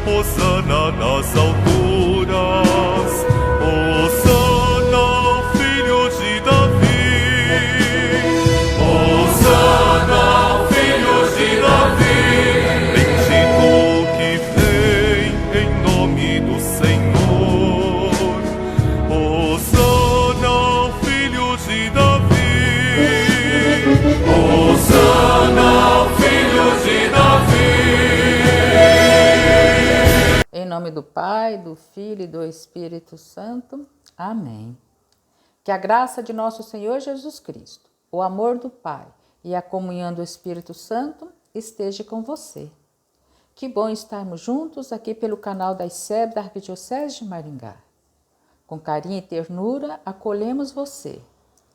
Hosana nas alturas, Hosana ao filho de Davi, Hosana ao filho de Davi. Bendito o que vem em nome do Senhor, Hosana ao filho de Davi, Hosana ao filho de Davi. Em nome do Pai, do Filho e do Espírito Santo. Amém. Que a graça de nosso Senhor Jesus Cristo, o amor do Pai e a comunhão do Espírito Santo esteja com você. Que bom estarmos juntos aqui pelo canal da ICEB da Arquidiocese de Maringá. Com carinho e ternura acolhemos você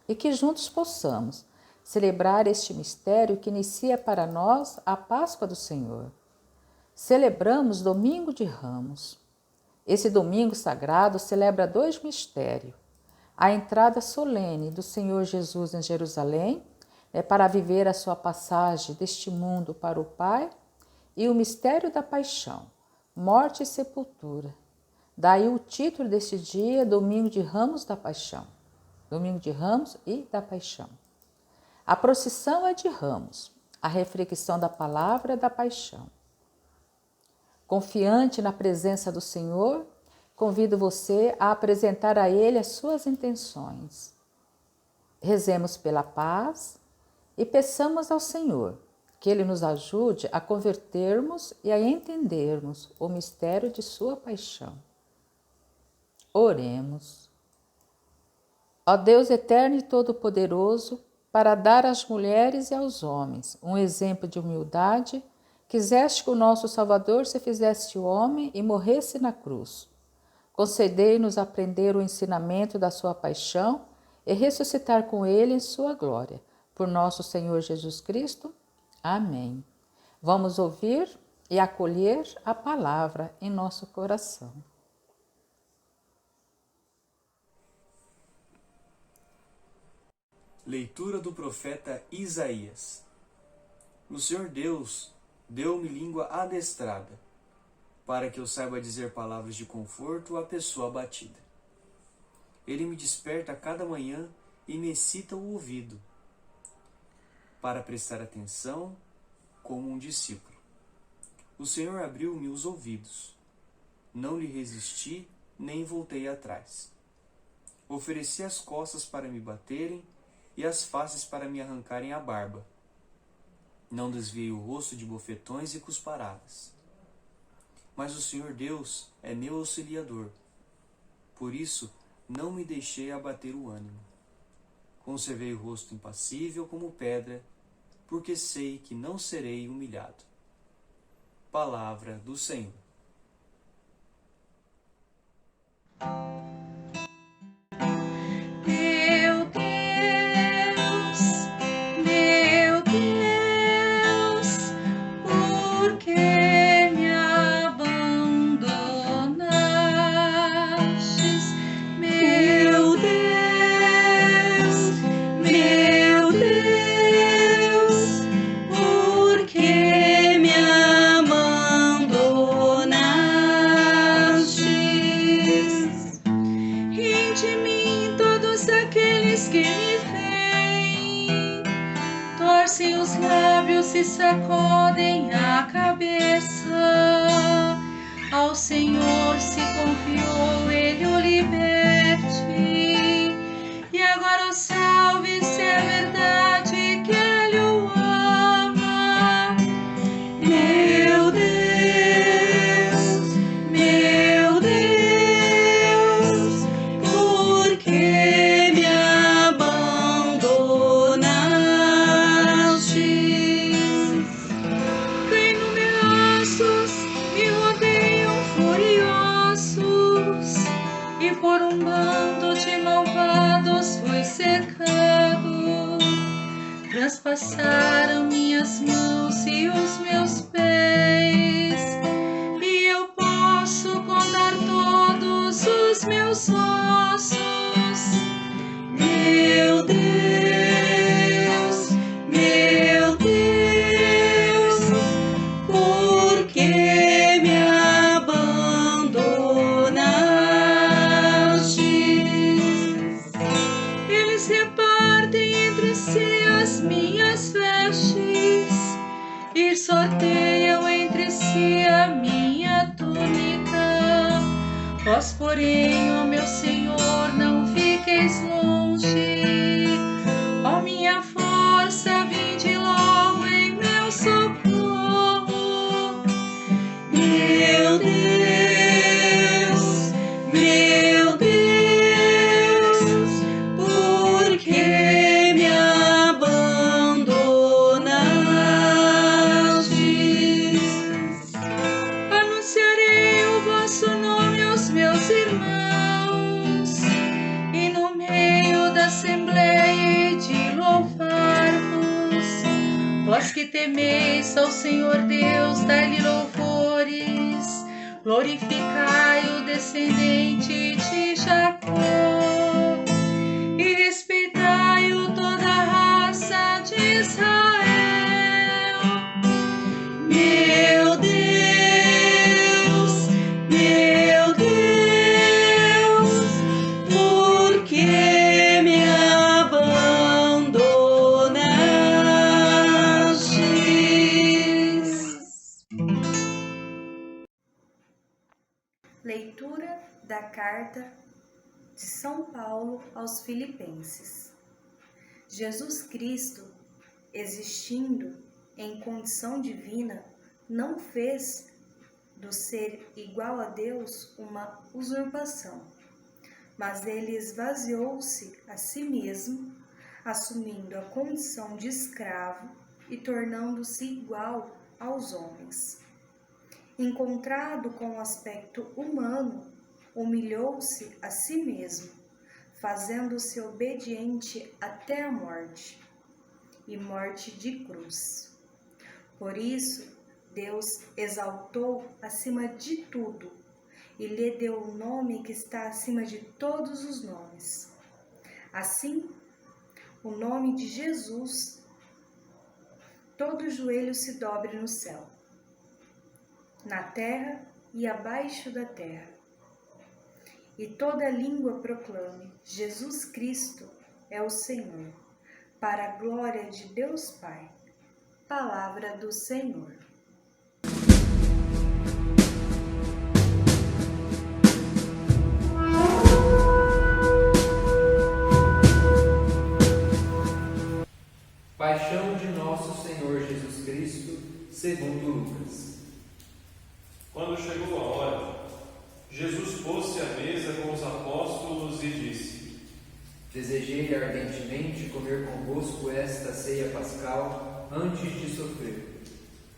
e que juntos possamos celebrar este mistério que inicia para nós a Páscoa do Senhor. Celebramos Domingo de Ramos. Esse domingo sagrado celebra dois mistérios. A entrada solene do Senhor Jesus em Jerusalém, para viver a sua passagem deste mundo para o Pai, e o mistério da paixão, morte e sepultura. Daí o título deste dia, Domingo de Ramos da Paixão. Domingo de Ramos e da Paixão. A procissão é de ramos, a reflexão da palavra da paixão. Confiante na presença do Senhor, convido você a apresentar a Ele as suas intenções. Rezemos pela paz e peçamos ao Senhor que Ele nos ajude a convertermos e a entendermos o mistério de sua paixão. Oremos. Ó Deus eterno e todo-poderoso, para dar às mulheres e aos homens um exemplo de humildade, quiseste que o nosso Salvador se fizesse homem e morresse na cruz. Concedei-nos aprender o ensinamento da sua paixão e ressuscitar com ele em sua glória. Por nosso Senhor Jesus Cristo. Amém. Vamos ouvir e acolher a palavra em nosso coração. Leitura do profeta Isaías. O Senhor Deus deu-me língua adestrada, para que eu saiba dizer palavras de conforto à pessoa abatida. Ele me desperta a cada manhã e me excita o ouvido, para prestar atenção como um discípulo. O Senhor abriu-me os ouvidos. Não lhe resisti, nem voltei atrás. Ofereci as costas para me baterem e as faces para me arrancarem a barba. Não desviei o rosto de bofetões e cusparadas. Mas o Senhor Deus é meu auxiliador. Por isso, não me deixei abater o ânimo. Conservei o rosto impassível como pedra, porque sei que não serei humilhado. Palavra do Senhor. Torcem os lábios e sacodem a cabeça. Ao Senhor se confiou, Ele o liberte. E agora o salve, se é verdade que Ele o ama. Meu Deus, por que me por um bando de malvados fui cercado. Traspassaram minhas mãos e os meus pés, e eu posso contar todos os meus ossos. Meu Deus, por que me abandonaste? Vós, porém, ó meu Senhor, não fiqueis longe. Ó minha força, vinde logo em meu socorro. Meu Deus, por que me abandonastes? Anunciarei o vosso nome aos meus irmãos, e no meio da assembleia hei de louvar-vos. Vós que temeis ao Senhor Deus, dai-lhe louvores, glorificai o descendente de Jacó, e respeitai-o toda a raça de Israel. Meu Deus, por que me abandonastes? Leitura da Carta de São Paulo aos Filipenses. Jesus Cristo, existindo em condição divina, não fez do ser igual a Deus uma usurpação, mas ele esvaziou-se a si mesmo, assumindo a condição de escravo e tornando-se igual aos homens. Encontrado com aspecto humano, humilhou-se a si mesmo, fazendo-se obediente até a morte, e morte de cruz. Por isso, Deus exaltou acima de tudo e lhe deu o nome que está acima de todos os nomes. Assim, o nome de Jesus, todo joelho se dobre no céu, na terra e abaixo da terra, e toda língua proclame: Jesus Cristo é o Senhor, para a glória de Deus Pai. Palavra do Senhor. Paixão de nosso Senhor Jesus Cristo, segundo Lucas. Quando chegou a hora, Jesus pôs-se à mesa com os apóstolos e disse: Desejei ardentemente comer convosco esta ceia pascal antes de sofrer,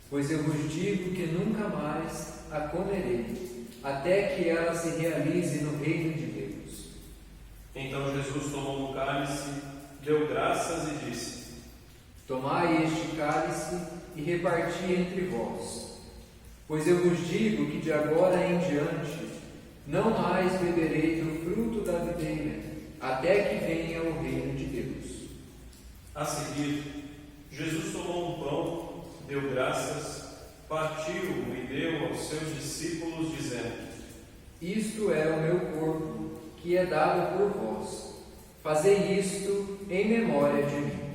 pois eu vos digo que nunca mais a comerei, até que ela se realize no reino de Deus. Então Jesus tomou o cálice, deu graças e disse: Tomai este cálice e reparti entre vós, pois eu vos digo que de agora em diante não mais beberei do fruto da videira, até que venha o reino de Deus. A seguir, Jesus tomou um pão, deu graças, partiu-o e deu aos seus discípulos, dizendo: Isto é o meu corpo, que é dado por vós. Fazei isto em memória de mim.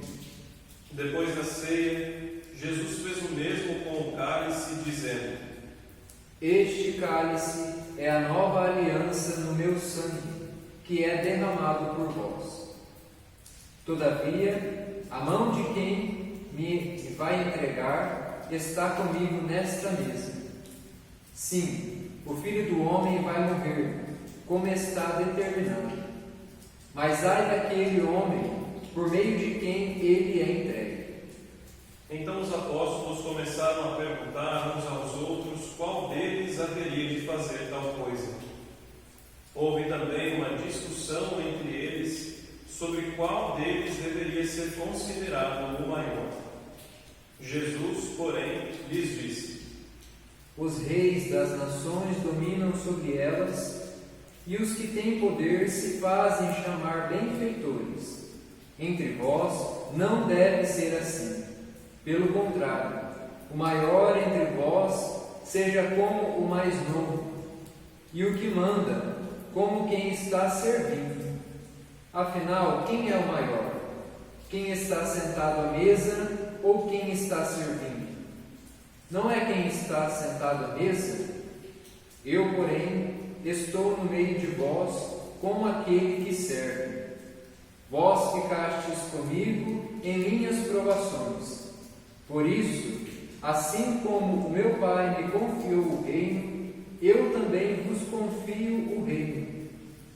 Depois da ceia, Jesus fez o mesmo com o cálice, dizendo: Este cálice é a nova aliança no meu sangue, que é derramado por vós. Todavia, a mão de quem me vai entregar está comigo nesta mesa. Sim, o Filho do Homem vai morrer, como está determinado. Mas ai daquele homem por meio de quem ele é entregue. Então os apóstolos começaram a perguntar uns aos outros qual deles haveria de fazer tal coisa. Houve também uma discussão entre eles sobre qual deles deveria ser considerado o maior. Jesus, porém, lhes disse: Os reis das nações dominam sobre elas, e os que têm poder se fazem chamar benfeitores. Entre vós não deve ser assim. Pelo contrário, o maior entre vós seja como o mais novo, e o que manda como quem está servindo. Afinal, quem é o maior? Quem está sentado à mesa ou quem está servindo? Não é quem está sentado à mesa? Eu, porém, estou no meio de vós como aquele que serve. Vós ficastes comigo em minhas provações. Por isso, assim como o meu Pai me confiou o reino, eu também vos confio o reino.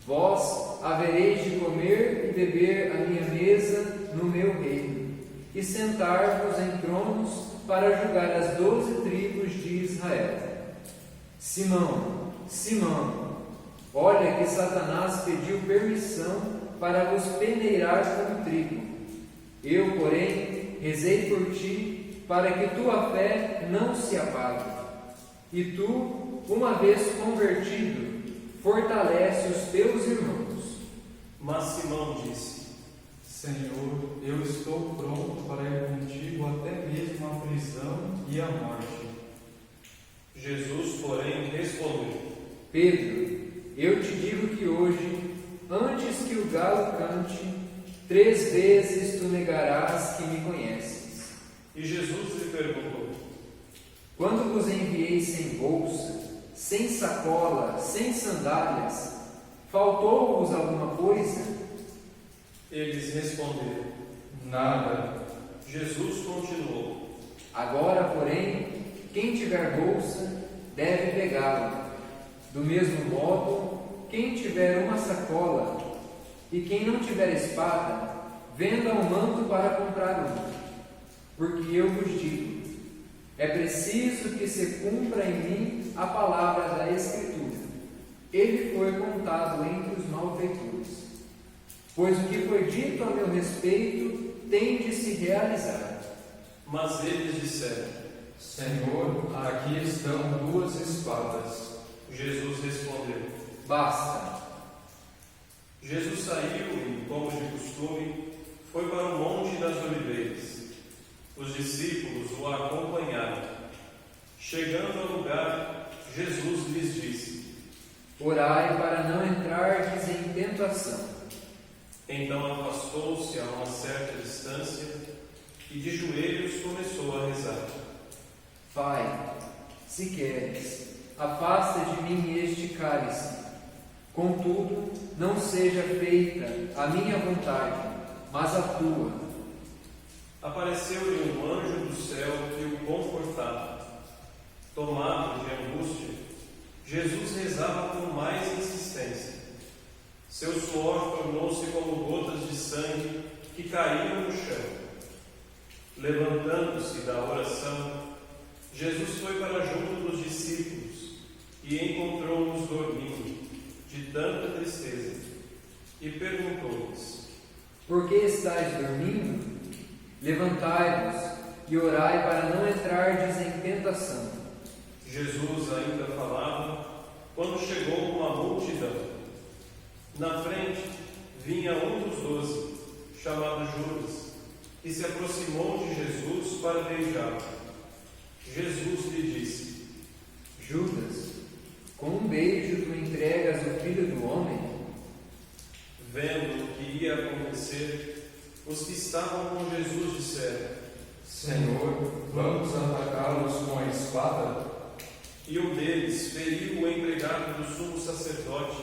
Vós havereis de comer e beber à minha mesa no meu reino, e sentar-vos em tronos para julgar as 12 tribos de Israel. Simão, Simão, olha que Satanás pediu permissão para vos peneirar como trigo. Eu, porém, rezei por ti, para que tua fé não se apague. E tu, uma vez convertido, fortalece os teus irmãos. Mas Simão disse: Senhor, eu estou pronto para ir contigo até mesmo a prisão e a morte. Jesus, porém, respondeu: Pedro, eu te digo que hoje, antes que o galo cante, 3 vezes tu negarás que me conheces. E Jesus lhe perguntou: Quando vos enviei sem bolsa, sem sacola, sem sandálias, faltou-vos alguma coisa? Eles responderam: Nada. Jesus continuou: Agora, porém, quem tiver bolsa, deve pegá-la. Do mesmo modo, quem tiver uma sacola, e quem não tiver espada, venda um manto para comprar uma. Porque eu vos digo, é preciso que se cumpra em mim a palavra da Escritura. Ele foi contado entre os malfeitores. Pois o que foi dito a meu respeito tem de se realizar. Mas eles disseram: Senhor, aqui estão 2 espadas. Jesus respondeu: Basta. Jesus saiu e, como de costume, foi para o Monte das Oliveiras. Os discípulos o acompanharam. Chegando ao lugar, Jesus lhes disse: Orai para não entrardes em tentação. Então afastou-se a uma certa distância e de joelhos começou a rezar: Pai, se queres, afasta de mim este cálice. Contudo, não seja feita a minha vontade, mas a tua. Apareceu-lhe um anjo do céu que o confortava. Tomado de angústia, Jesus rezava com mais insistência. Seu suor tornou-se como gotas de sangue que caíam no chão. Levantando-se da oração, Jesus foi para junto dos discípulos e encontrou-os dormindo, de tanta tristeza, e perguntou-lhes: Por que estáis dormindo? Levantai-vos e orai para não entrardes em tentação. Jesus ainda falava quando chegou uma multidão. Na frente vinha um dos 12, chamado Judas, que se aproximou de Jesus para beijá-lo. Jesus lhe disse: Judas, com um beijo tu entregas o Filho do Homem? Vendo o que ia acontecer, os que estavam com Jesus disseram: Senhor, vamos atacá-los com a espada? E um deles feriu o empregado do sumo sacerdote,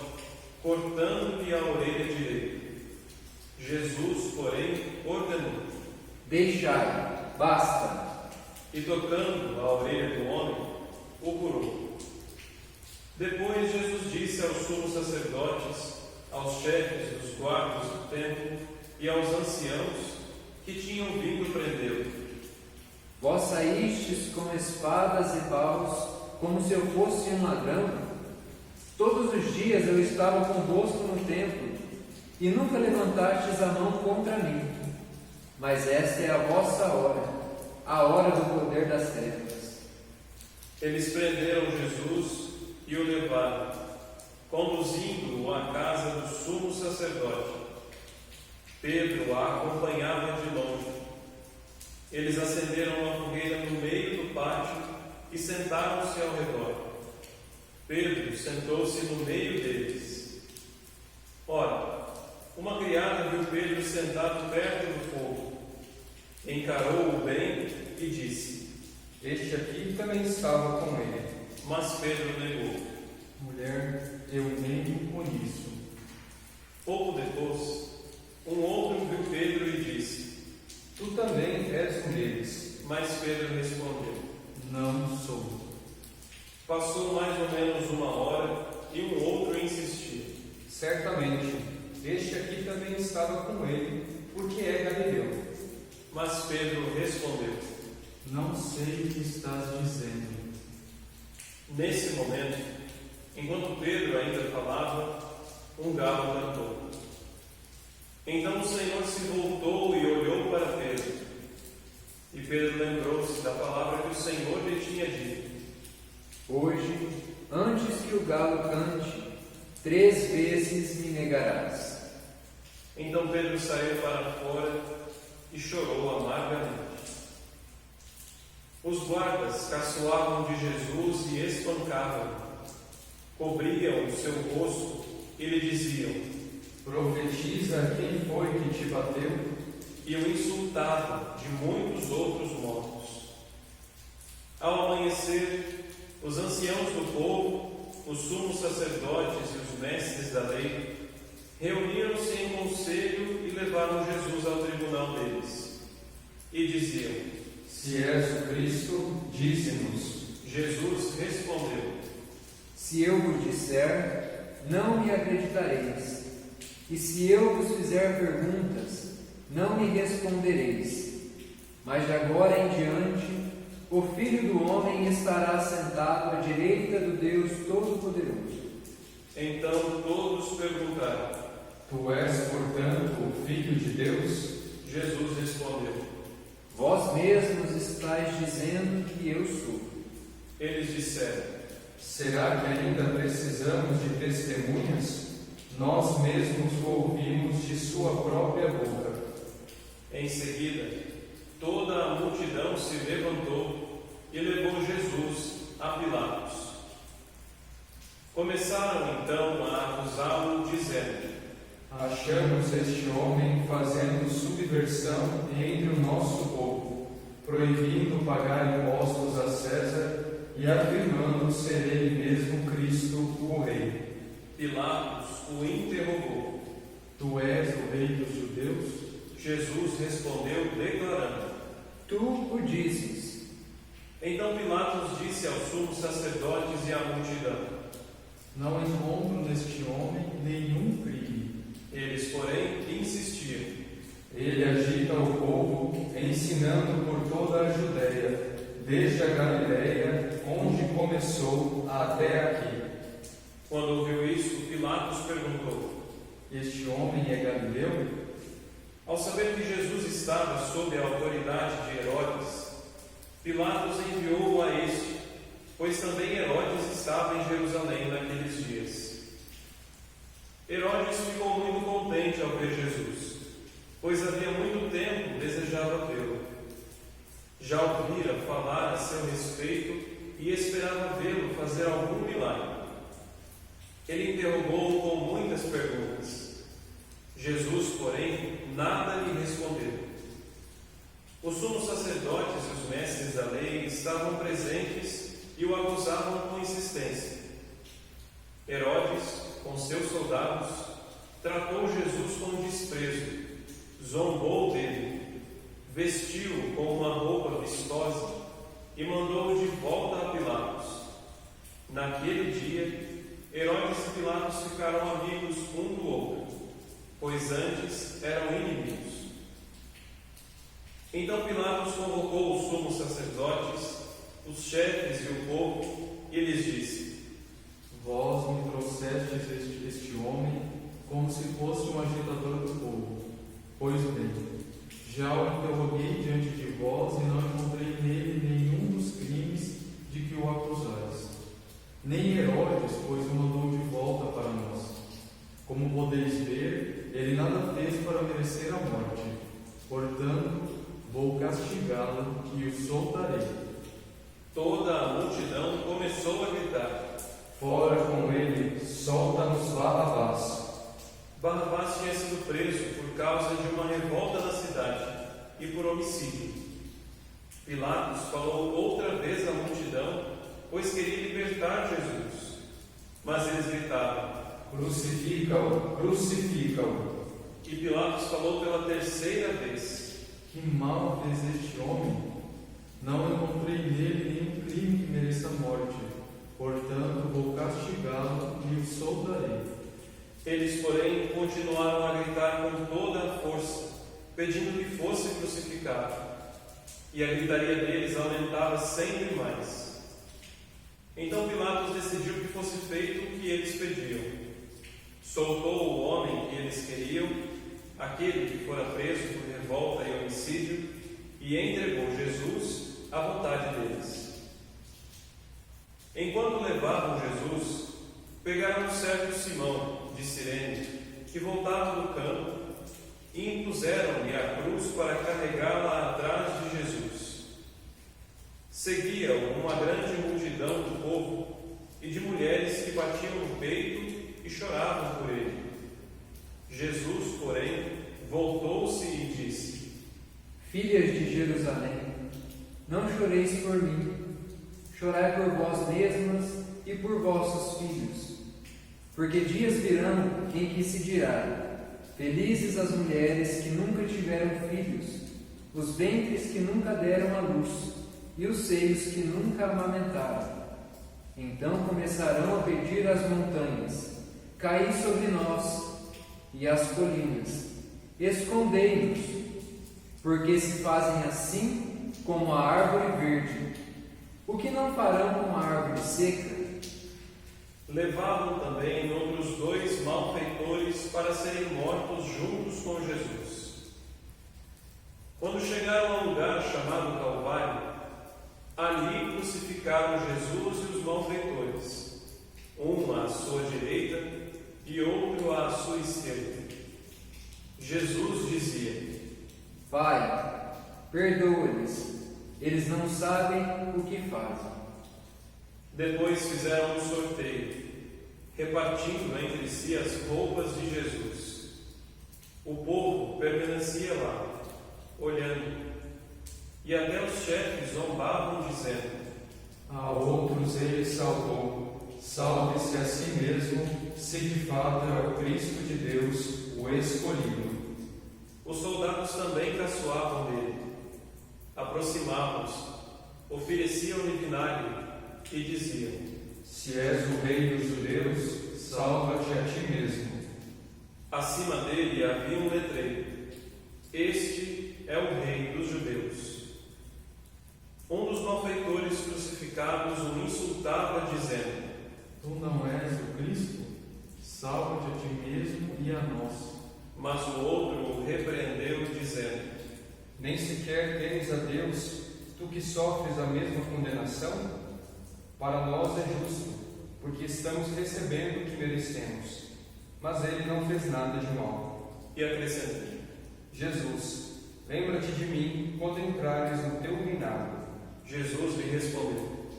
cortando-lhe a orelha direita. Jesus, porém, ordenou: Deixai, basta. E tocando a orelha do homem, o curou. Depois Jesus disse aos sumos sacerdotes, aos chefes dos guardas do templo e aos anciãos que tinham vindo prendê-lo: Vós saístes com espadas e paus, como se eu fosse um ladrão? Todos os dias eu estava convosco no templo, e nunca levantastes a mão contra mim. Mas esta é a vossa hora, a hora do poder das trevas. Eles prenderam Jesus e o levaram, conduzindo-o à casa do sumo sacerdote. Pedro a acompanhava de longe. Eles acenderam uma fogueira no meio do pátio e sentaram-se ao redor. Pedro sentou-se no meio deles. Ora, uma criada viu Pedro sentado perto do fogo. Encarou-o bem e disse: Este aqui também estava com ele. Mas Pedro negou. Mulher, eu uma hora, e um outro insistia: Certamente, este aqui também estava com ele, porque é galileu. Mas Pedro respondeu: Não sei o que estás dizendo. Nesse momento, enquanto Pedro ainda falava, um galo cantou. Então o Senhor se voltou e olhou para Pedro. E Pedro lembrou-se da palavra que o Senhor lhe tinha dito: Hoje, antes que o galo cante, 3 vezes me negarás. Então Pedro saiu para fora e chorou amargamente. Os guardas caçoavam de Jesus e espancavam-no. Cobriam o seu rosto e lhe diziam: Profetiza quem foi que te bateu? E o insultavam de muitos outros modos. Ao amanhecer, os anciãos do povo, os sumos sacerdotes e os mestres da lei reuniram-se em conselho e levaram Jesus ao tribunal deles. E diziam: Se és o Cristo, dize-nos. Jesus respondeu: Se eu vos disser, não me acreditareis. E se eu vos fizer perguntas, não me respondereis. Mas de agora em diante, o Filho do Homem estará sentado à direita do Deus Todo-Poderoso. Então todos perguntaram: Tu és, portanto, o Filho de Deus? Jesus respondeu: Vós mesmos estáis dizendo que eu sou. Eles disseram: Será que ainda precisamos de testemunhas? Nós mesmos o ouvimos de sua própria boca. Em seguida, toda a multidão se levantou e levou Jesus a Pilatos. Começaram então a acusá-lo, dizendo: Achamos este homem fazendo subversão entre o nosso povo, proibindo pagar impostos a César e afirmando ser ele mesmo Cristo, o Rei. Pilatos o interrogou: Tu és o Rei dos judeus? Jesus respondeu, declarando: Tu o dizes. Então Pilatos disse aos sumos sacerdotes e à multidão: Não encontro neste homem nenhum crime. Eles, porém, insistiam: Ele agita o povo, ensinando por toda a Judéia, desde a Galiléia, onde começou, até aqui. Quando ouviu isso, Pilatos perguntou: Este homem é galileu? Ao saber que Jesus estava sob a autoridade de Herodes, Pilatos enviou-o a este, pois também Herodes estava em Jerusalém naqueles dias. Herodes ficou muito contente ao ver Jesus, pois havia muito tempo desejava vê-lo. Já ouvira falar a seu respeito e esperava vê-lo fazer algum milagre. Ele interrogou-o com muitas perguntas. Jesus, porém, nada lhe respondeu. Os sumos sacerdotes e os mestres da lei estavam presentes e o acusavam com insistência. Herodes, com seus soldados, tratou Jesus com desprezo, zombou dele, vestiu-o com uma roupa vistosa e mandou-o de volta a Pilatos. Naquele dia, Herodes e Pilatos ficaram amigos um do outro, pois antes eram inimigos. Então Pilatos convocou os sumos sacerdotes, os chefes e o povo, e lhes disse: Vós me trouxestes este homem como se fosse um agitador do povo. Pois bem, já o interroguei diante de vós e não encontrei nele nenhum dos crimes de que o acusais. Nem Herodes, pois o mandou de volta para nós. Como podeis ver, ele nada fez para merecer a morte. Portanto, vou castigá-lo e o soltarei. Toda a multidão começou a gritar: Fora com ele, solta-nos Barrabás. Barrabás tinha sido preso por causa de uma revolta da cidade e por homicídio. Pilatos falou outra vez à multidão, pois queria libertar Jesus. Mas eles gritavam: Crucifica-o, crucifica-o. E Pilatos falou pela terceira vez: Que mal fez este homem? Não encontrei nele nenhum crime que mereça morte. Portanto, vou castigá-lo lei. Eles, porém, continuaram a gritar com toda a força, pedindo que fosse crucificado. E a gritaria deles aumentava sempre mais. Então Pilatos decidiu que fosse feito o que eles pediam. Soltou o homem que eles queriam, aquele que fora preso por revolta e homicídio, e entregou Jesus à vontade deles. Enquanto levavam Jesus, pegaram um certo Simão, de Cirene, que voltava do campo, e impuseram-lhe a cruz para carregá-la atrás de Jesus. Seguia-o uma grande multidão do povo e de mulheres que batiam no peito e choravam por ele. Jesus, porém, voltou-se e disse: Filhas de Jerusalém, não choreis por mim, chorai por vós mesmas e por vossos filhos. Porque dias virão em que se dirá: felizes as mulheres que nunca tiveram filhos, os ventres que nunca deram à luz, e os seios que nunca amamentaram. Então começarão a pedir às montanhas: caí sobre nós, e às colinas: escondei-nos, porque se fazem assim como a árvore verde. O que não farão com a árvore seca? Levavam também outros 2 malfeitores para serem mortos juntos com Jesus. Quando chegaram ao lugar chamado Calvário, ali crucificaram Jesus e os malfeitores, um à sua direita e outro à sua esquerda. Jesus dizia: Pai, perdoa-lhes, eles não sabem o que fazem. Depois fizeram um sorteio, repartindo entre si as roupas de Jesus. O povo permanecia lá, olhando, e até os chefes zombavam, dizendo: A outros ele salvou, salve-se a si mesmo, se de fato é o Cristo de Deus, o escolhido. Os soldados também caçoavam dele. Aproximavam-se, ofereciam-lhe vinagre e diziam: Se és o rei dos judeus, salva-te a ti mesmo. Acima dele havia um letreiro: Este é o rei dos judeus. Um dos malfeitores crucificados o insultava, dizendo: Tu não és o Cristo? Salva-te a ti mesmo e a nós. Mas o outro o repreendeu, dizendo: Nem sequer temes a Deus, tu que sofres a mesma condenação? Para nós é justo, porque estamos recebendo o que merecemos. Mas ele não fez nada de mal. E acrescentou: Jesus, lembra-te de mim quando entrares no teu reinado. Jesus lhe respondeu: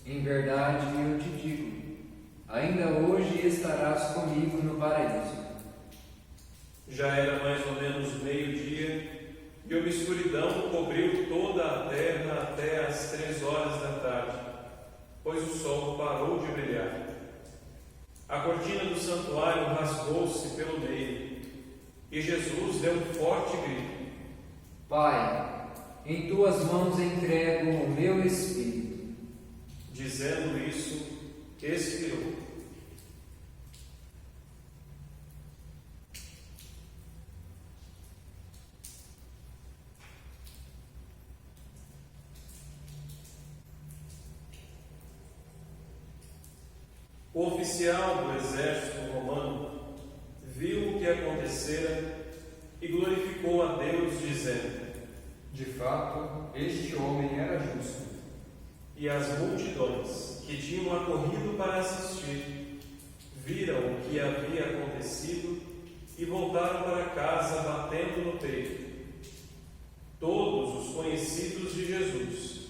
Em verdade eu te digo, ainda hoje estarás comigo no paraíso. Já era mais ou menos meio-dia, e uma escuridão cobriu toda a terra até às 3 horas da tarde, pois o sol parou de brilhar. A cortina do santuário rasgou-se pelo meio, e Jesus deu um forte grito: Pai, em tuas mãos entrego o meu espírito. Dizendo isso, expirou. O oficial do exército romano viu o que acontecera e glorificou a Deus, dizendo: De fato, este homem era justo. E as multidões que tinham acorrido para assistir viram o que havia acontecido e voltaram para casa batendo no peito. Todos os conhecidos de Jesus,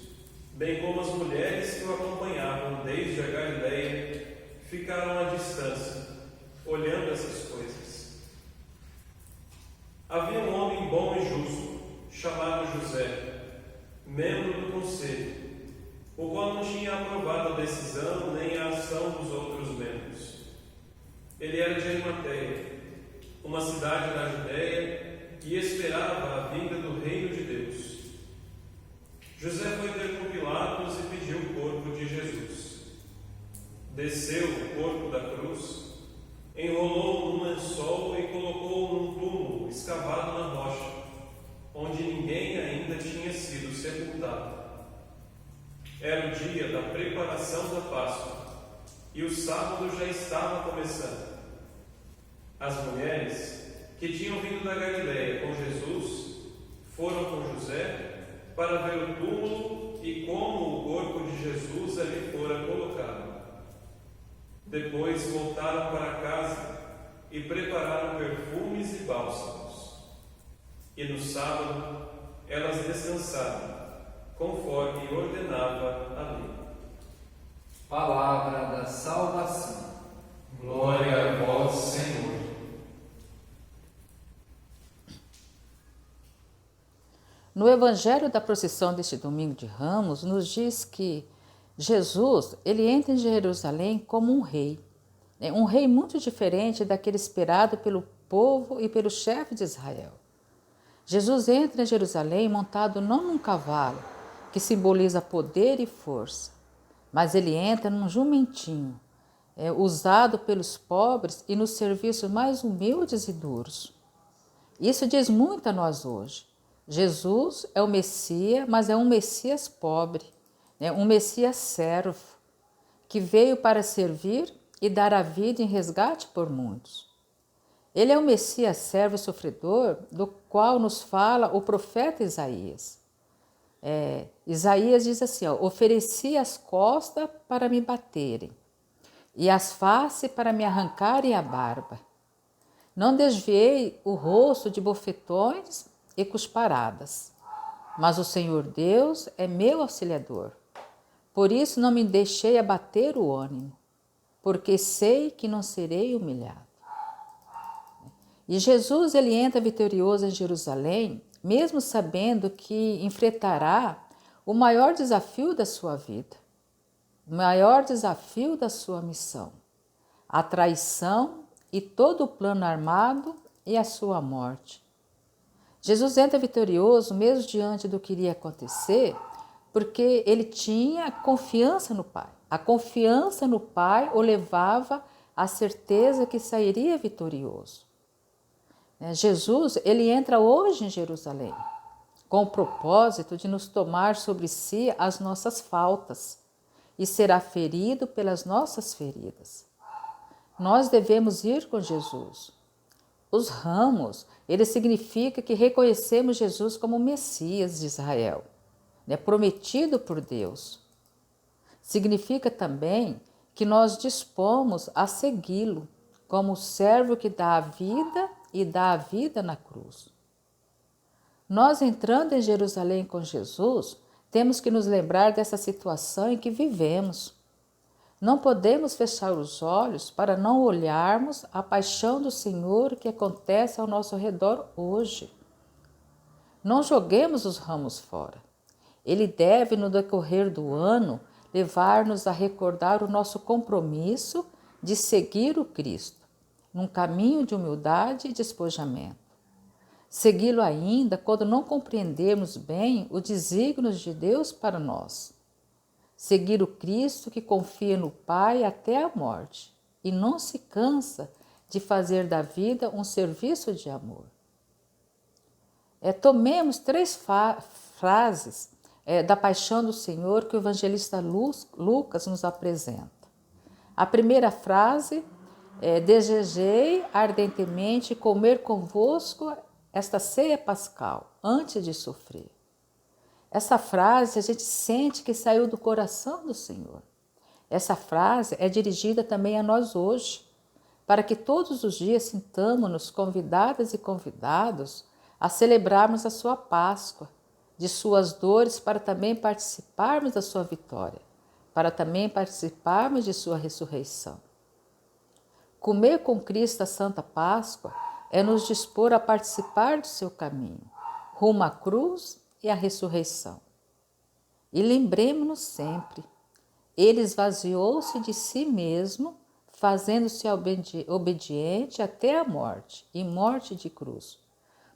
bem como as mulheres que o acompanhavam desde a Galileia, ficaram à distância, olhando essas coisas. Havia um homem bom e justo, chamado José, membro do conselho, o qual não tinha aprovado a decisão nem a ação dos outros membros. Ele era de Arimateia, uma cidade na Judéia, e esperava a vinda do reino de Deus. José foi ter com Pilatos e pediu o corpo de Jesus. Desceu o corpo da cruz, enrolou num lençol e colocou num túmulo escavado na rocha, onde ninguém ainda tinha sido sepultado. Era o dia da preparação da Páscoa, e o sábado já estava começando. As mulheres que tinham vindo da Galiléia com Jesus foram com José para ver o túmulo e como o corpo de Jesus ali fora colocado. Depois voltaram para casa e prepararam perfumes e bálsamos. E no sábado elas descansaram, conforme ordenava a lei. Palavra da salvação. Glória a vós, Senhor. No Evangelho da procissão deste domingo de Ramos, nos diz que Jesus, ele entra em Jerusalém como um rei muito diferente daquele esperado pelo povo e pelo chefe de Israel. Jesus entra em Jerusalém montado não num cavalo, que simboliza poder e força, mas ele entra num jumentinho, usado pelos pobres e nos serviços mais humildes e duros. Isso diz muito a nós hoje. Jesus é o Messias, mas é um Messias pobre, um Messias servo, que veio para servir e dar a vida em resgate por muitos. Ele é o Messias servo e sofredor, do qual nos fala o profeta Isaías. Isaías diz assim, ofereci as costas para me baterem, e as faces para me arrancarem a barba. Não desviei o rosto de bofetões e cusparadas, mas o Senhor Deus é meu auxiliador. Por isso não me deixei abater o ânimo, porque sei que não serei humilhado. E Jesus, ele entra vitorioso em Jerusalém, mesmo sabendo que enfrentará o maior desafio da sua vida, o maior desafio da sua missão, a traição e todo o plano armado e a sua morte. Jesus entra vitorioso mesmo diante do que iria acontecer, porque ele tinha confiança no Pai. A confiança no Pai o levava à certeza que sairia vitorioso. Jesus, ele entra hoje em Jerusalém, com o propósito de nos tomar sobre si as nossas faltas e será ferido pelas nossas feridas. Nós devemos ir com Jesus. Os ramos, ele significa que reconhecemos Jesus como o Messias de Israel, prometido por Deus. Significa também que nós dispomos a segui-lo como o servo que dá a vida e dá a vida na cruz. Nós entrando em Jerusalém com Jesus, temos que nos lembrar dessa situação em que vivemos. Não podemos fechar os olhos para não olharmos a paixão do Senhor que acontece ao nosso redor hoje. Não joguemos os ramos fora. Ele deve, no decorrer do ano, levar-nos a recordar o nosso compromisso de seguir o Cristo, num caminho de humildade e despojamento. Segui-lo ainda quando não compreendermos bem os desígnios de Deus para nós. Seguir o Cristo que confia no Pai até a morte e não se cansa de fazer da vida um serviço de amor. Tomemos 3 frases da paixão do Senhor que o evangelista Lucas nos apresenta. A primeira frase é: desejei ardentemente comer convosco esta ceia pascal antes de sofrer. Essa frase a gente sente que saiu do coração do Senhor. Essa frase é dirigida também a nós hoje, para que todos os dias sintamos-nos convidadas e convidados a celebrarmos a sua Páscoa, de suas dores, para também participarmos da sua vitória, para também participarmos de sua ressurreição. Comer com Cristo a Santa Páscoa é nos dispor a participar do seu caminho, rumo à cruz e à ressurreição. E lembremos-nos sempre, ele esvaziou-se de si mesmo, fazendo-se obediente até a morte, e morte de cruz.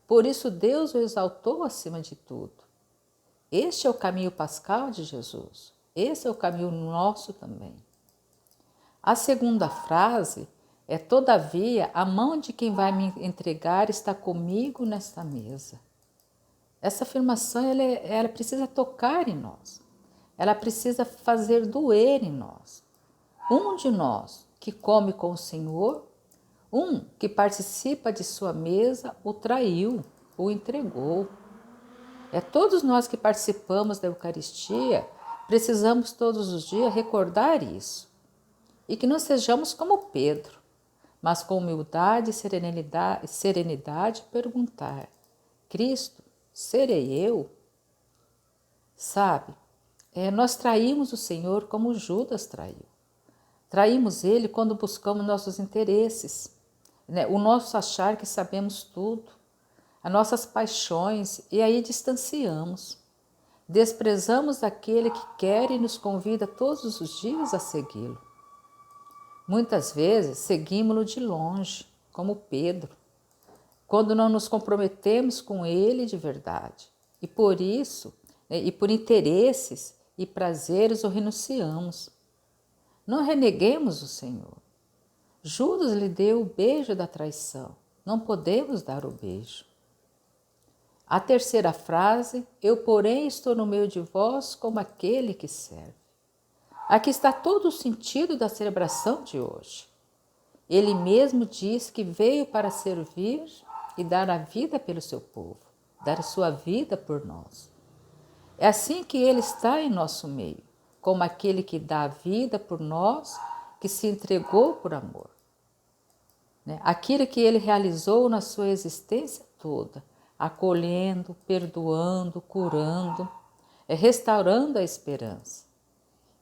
Por isso Deus o exaltou acima de tudo. Este é o caminho pascal de Jesus. Esse é o caminho nosso também. A segunda frase Todavia, a mão de quem vai me entregar está comigo nesta mesa. Essa afirmação ela precisa tocar em nós. Ela precisa fazer doer em nós. Um de nós que come com o Senhor, um que participa de sua mesa, o traiu, o entregou. Todos nós que participamos da Eucaristia, precisamos todos os dias recordar isso. E que não sejamos como Pedro, mas com humildade e serenidade perguntar: Cristo, serei eu? Sabe, nós traímos o Senhor como Judas traiu. Traímos Ele quando buscamos nossos interesses, o nosso achar que sabemos tudo, as nossas paixões, e aí distanciamos. Desprezamos aquele que quer e nos convida todos os dias a segui-lo. Muitas vezes seguimos-lo de longe, como Pedro, quando não nos comprometemos com ele de verdade. E por isso, e por interesses e prazeres o renunciamos. Não reneguemos o Senhor. Judas lhe deu o beijo da traição. Não podemos dar o beijo. A terceira frase: eu, porém, estou no meio de vós como aquele que serve. Aqui está todo o sentido da celebração de hoje. Ele mesmo diz que veio para servir e dar a vida pelo seu povo, dar a sua vida por nós. É assim que ele está em nosso meio, como aquele que dá a vida por nós, que se entregou por amor. Aquilo que ele realizou na sua existência toda, acolhendo, perdoando, curando, restaurando a esperança.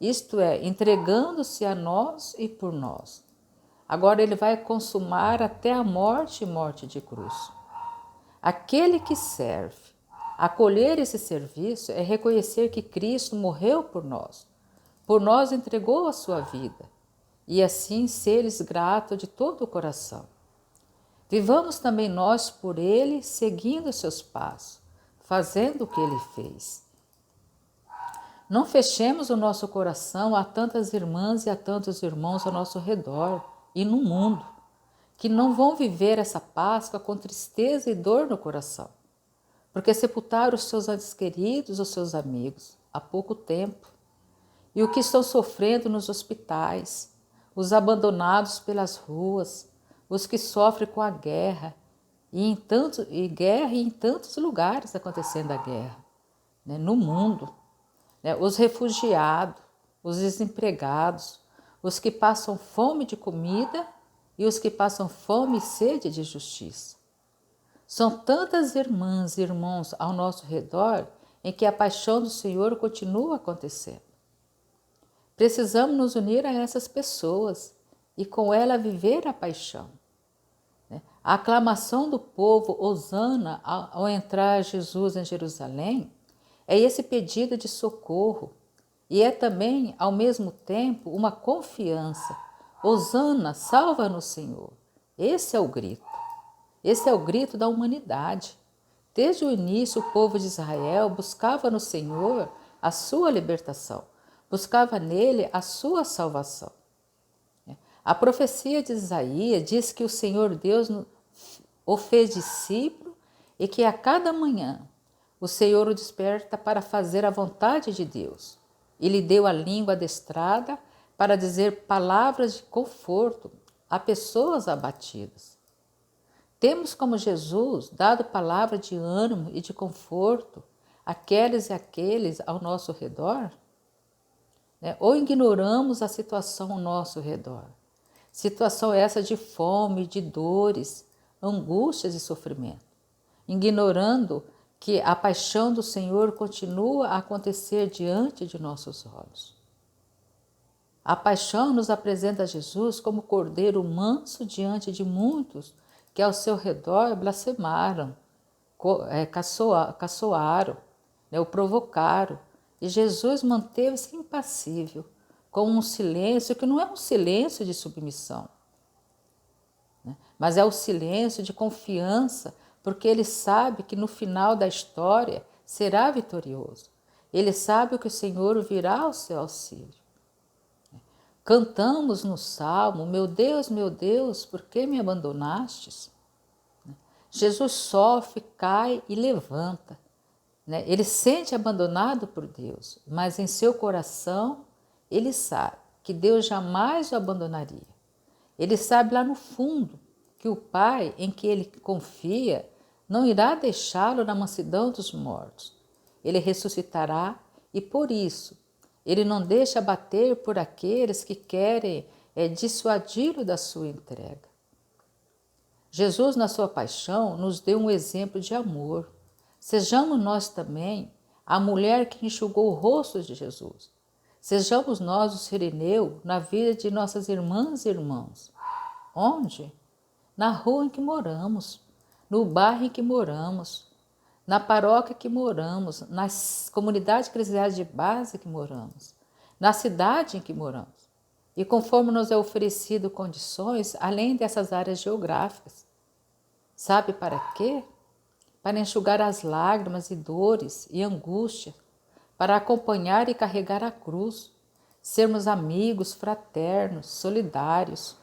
Isto é, entregando-se a nós e por nós. Agora ele vai consumar até a morte e morte de cruz. Aquele que serve, acolher esse serviço é reconhecer que Cristo morreu por nós entregou a sua vida, e assim ser-lhes grato de todo o coração. Vivamos também nós por ele, seguindo seus passos, fazendo o que ele fez. Não fechemos o nosso coração a tantas irmãs e a tantos irmãos ao nosso redor e no mundo, que não vão viver essa Páscoa com tristeza e dor no coração, porque sepultaram os seus entes queridos, os seus amigos, há pouco tempo, e o que estão sofrendo nos hospitais, os abandonados pelas ruas, os que sofrem com a guerra, e em tantos lugares acontecendo a guerra, no mundo. Os refugiados, os desempregados, os que passam fome de comida e os que passam fome e sede de justiça. São tantas irmãs e irmãos ao nosso redor em que a paixão do Senhor continua acontecendo. Precisamos nos unir a essas pessoas e com ela viver a paixão. A aclamação do povo hosana ao entrar Jesus em Jerusalém é esse pedido de socorro e é também, ao mesmo tempo, uma confiança. Hosana, salva-nos, Senhor. Esse é o grito. Esse é o grito da humanidade. Desde o início, o povo de Israel buscava no Senhor a sua libertação, buscava nele a sua salvação. A profecia de Isaías diz que o Senhor Deus o fez discípulo e que a cada manhã o Senhor o desperta para fazer a vontade de Deus. E lhe deu a língua adestrada para dizer palavras de conforto a pessoas abatidas. Temos como Jesus dado palavra de ânimo e de conforto àqueles e àqueles ao nosso redor? Ou ignoramos a situação ao nosso redor? Situação essa de fome, de dores, angústias e sofrimento, ignorando que a paixão do Senhor continua a acontecer diante de nossos olhos. A paixão nos apresenta Jesus como cordeiro manso diante de muitos que ao seu redor blasfemaram, caçoaram, o provocaram, e Jesus manteve-se impassível, com um silêncio que não é um silêncio de submissão, mas é o silêncio de confiança, porque ele sabe que no final da história será vitorioso. Ele sabe que o Senhor virá ao seu auxílio. cantamos no Salmo, meu Deus, por que me abandonastes? Jesus sofre, cai e levanta. Ele sente abandonado por Deus, mas em seu coração ele sabe que Deus jamais o abandonaria. Ele sabe lá no fundo que o Pai em que ele confia não irá deixá-lo na mansidão dos mortos. Ele ressuscitará e por isso ele não deixa abater por aqueles que querem dissuadi-lo da sua entrega. Jesus, na sua paixão, nos deu um exemplo de amor. Sejamos nós também a mulher que enxugou o rosto de Jesus. Sejamos nós o Cirineu na vida de nossas irmãs e irmãos. Onde? Na rua em que moramos, no bairro em que moramos, na paróquia que moramos, nas comunidades eclesiais de base que moramos, na cidade em que moramos. E conforme nos é oferecido condições, além dessas áreas geográficas. Sabe para quê? Para enxugar as lágrimas e dores e angústia, para acompanhar e carregar a cruz, sermos amigos, fraternos, solidários,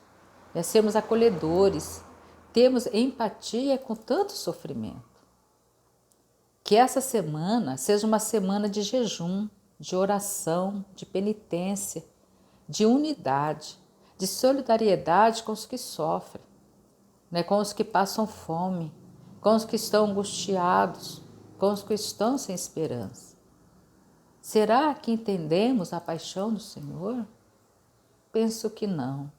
sermos acolhedores, termos empatia com tanto sofrimento. Que essa semana seja uma semana de jejum, de oração, de penitência, de unidade, de solidariedade com os que sofrem, com os que passam fome, com os que estão angustiados, com os que estão sem esperança. Será que entendemos a paixão do Senhor? Penso que não.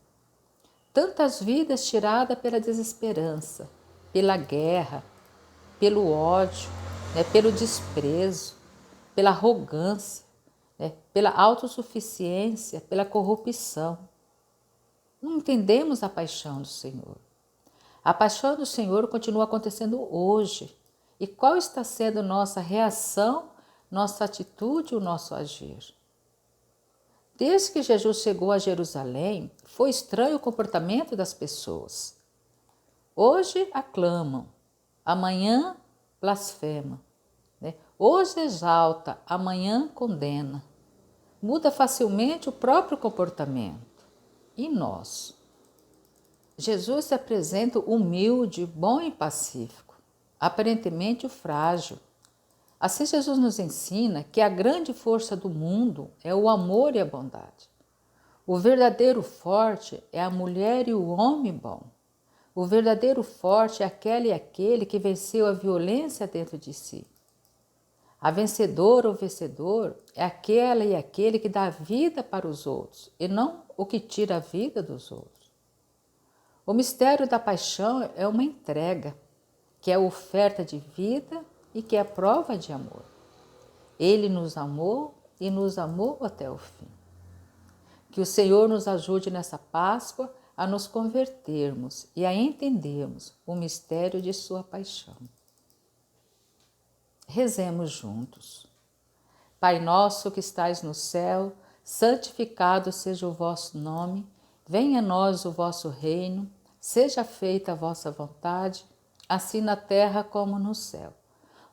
Tantas vidas tiradas pela desesperança, pela guerra, pelo ódio, pelo desprezo, pela arrogância, pela autossuficiência, pela corrupção. Não entendemos a paixão do Senhor. A paixão do Senhor continua acontecendo hoje. E qual está sendo nossa reação, nossa atitude, o nosso agir? Desde que Jesus chegou a Jerusalém, foi estranho o comportamento das pessoas. Hoje aclamam, amanhã blasfema. Hoje exalta, amanhã condena. Muda facilmente o próprio comportamento. E nós? Jesus se apresenta humilde, bom e pacífico, aparentemente frágil. Assim Jesus nos ensina que a grande força do mundo é o amor e a bondade. O verdadeiro forte é a mulher e o homem bom. O verdadeiro forte é aquela e aquele que venceu a violência dentro de si. A vencedora ou vencedor é aquela e aquele que dá vida para os outros e não o que tira a vida dos outros. O mistério da paixão é uma entrega, que é oferta de vida e que é prova de amor. Ele nos amou e nos amou até o fim. Que o Senhor nos ajude nessa Páscoa a nos convertermos e a entendermos o mistério de sua paixão. Rezemos juntos. Pai nosso que estais no céu, santificado seja o vosso nome, venha a nós o vosso reino, seja feita a vossa vontade, assim na terra como no céu.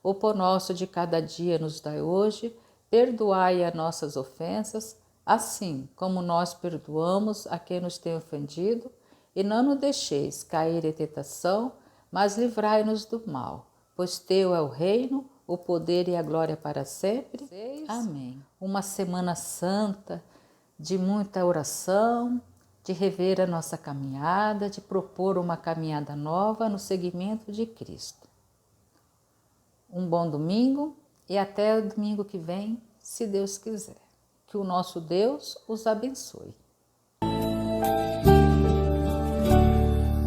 O pão nosso de cada dia nos dai hoje, perdoai as nossas ofensas, assim como nós perdoamos a quem nos tem ofendido, e não nos deixeis cair em tentação, mas livrai-nos do mal, pois teu é o reino, o poder e a glória para sempre. Amém. Uma semana santa, de muita oração, de rever a nossa caminhada, de propor uma caminhada nova no seguimento de Cristo. Um bom domingo e até o domingo que vem, se Deus quiser. Que o nosso Deus os abençoe.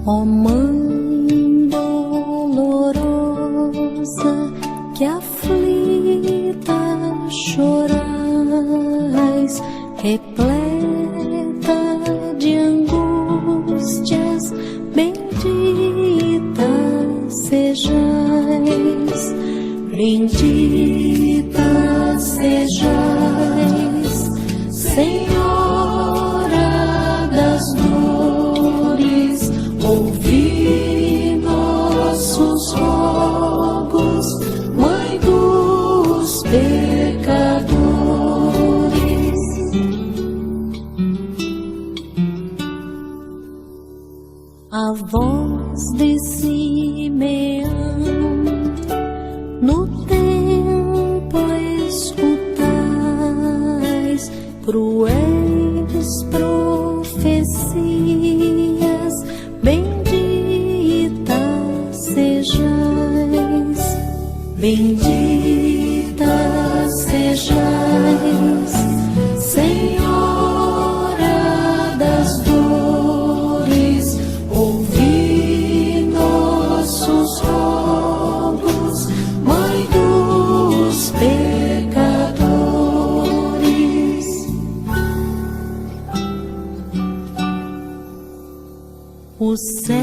Ó Mãe dolorosa, que aflita chorais, repleta de angústias, bendita sejais, bendita sejais, Senhora das dores, ouvi nossos rogos, Mãe dos pecadores. A voz de Simeão no templo escutais, cruéis profecias, bendita sejais, bendita sejais, Senhora das dores, ouvi nossos rogos, Mãe dos pecadores. O céu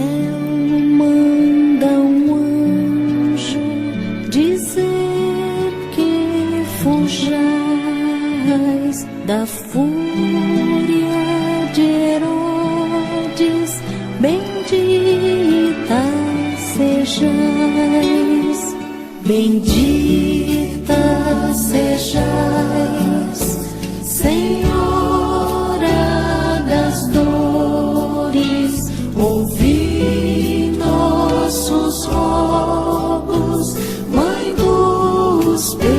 manda um anjo dizer que fujais da fúria de Herodes, bendita sejais, bendita sejais, Senhora das dores, ouvi nossos rogos, Mãe dos pecadores.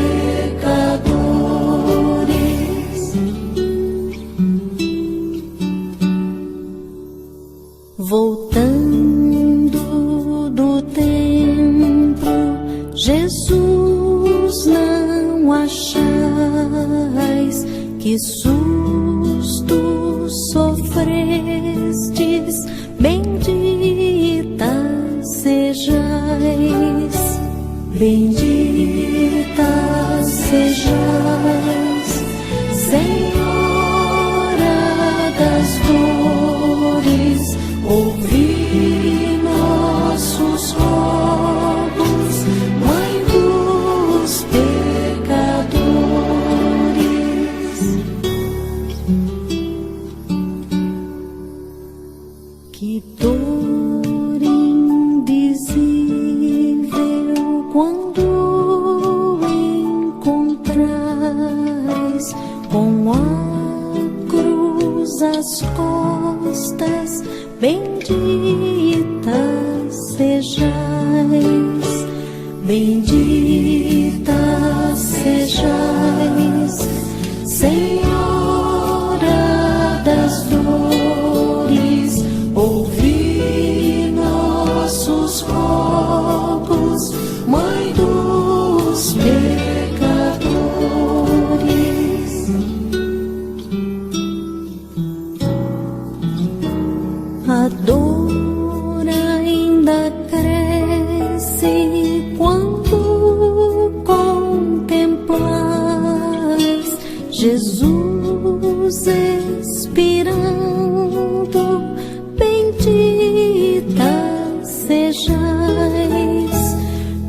Voltando do templo, Jesus, não achais que susto sofrestes, bendita sejais, bendita sejais, Senhora das dores, ouvi nossos rogos, Mãe dos pecadores. Que dor indizível quando encontrais com a cruz às costas, bendita sejais, bendita sejais, Senhora das dores, ouvi nossos rogos, Mãe dos pecadores. A dor ainda cresce quando contemplais Jesus expirando, bendita sejais,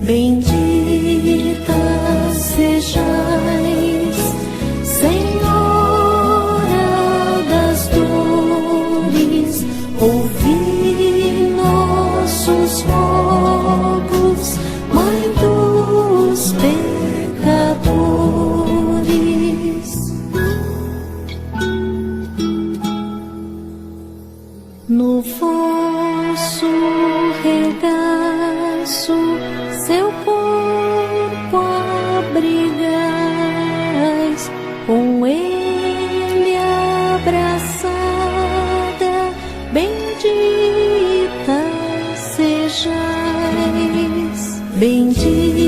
bendita sejais, Senhora das dores, ouvi nossos rogos, Mãe dos pecadores. No vosso regaço seu corpo abrigais, com ele abraçada, bendita sejais, bendita